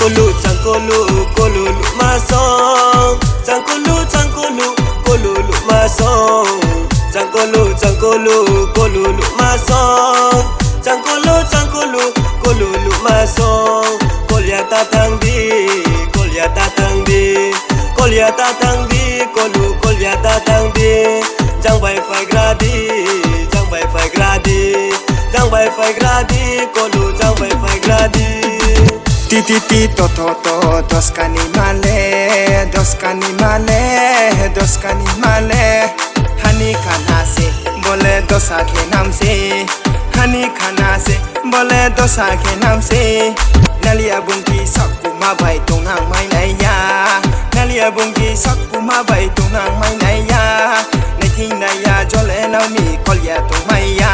Changkulu kolulu masong Changkulu kolulu masong Changkulu kolulu masong Changkulu kolulu masong Kolya tatang di kolya tatang di Jang bai fai gradi kolu jang bai fai gradi Ti to doskani male hani khana se bole dosa ke naam se hani khana se bole dosa ke naam se nalia bungi sakku ma bai tonang mai nai ya nalia bungi sakku ma bai tonang mai nai ya nai thing nai ya jole na mi kolya tong mai ya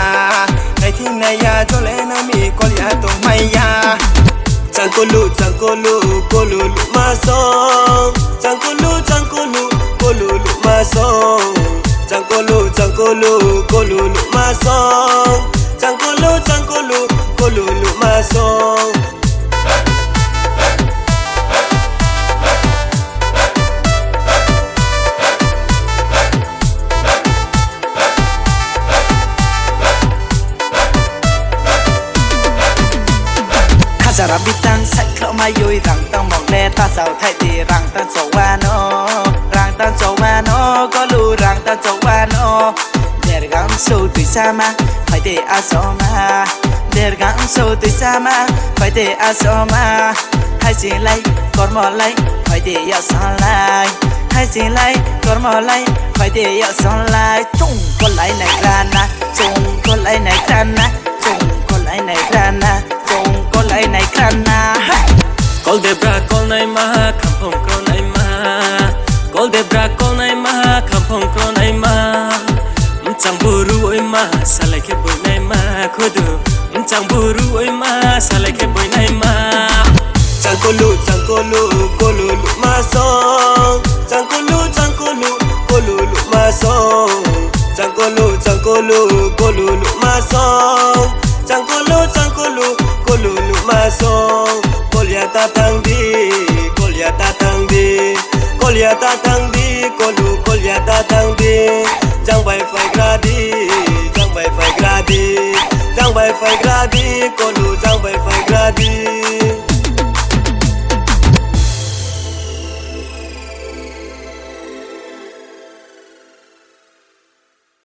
nai thing nai ya jole na mi kolya tong mai ya Changkulu kolulu masong Changkulu kolulu masong Changkulu kolulu masong Changkulu kolulu masong Jara bitang sai klo mai yui rang tang mong le ta sao thai ti rang tang so wa no có lu rang tang so wa no der gang so tu sama phải te asoma der gang so tu sama phải te asoma hai si lai còn mò lai phải te ya san lai hai si lai còn mò lai phải te ya san lai chung có lai này rana chung có lai này rana chung có lai này rana có lại này khana Col debra col nay ma kampong col nay ma Col debra col nay ma kampong col nay ma Mchang buru oi ma salai ke boy nay ma khodu Mchang buru oi ma salai ke boy nay ma Changkulu kolulu masong Changkulu kolulu masong Changkulu kolulu masong Changkulu kolulu masong Kolya tatang di kolya tatang di kolu kolya tatang di Jang bai fai gradi kolu jang bai fai gradi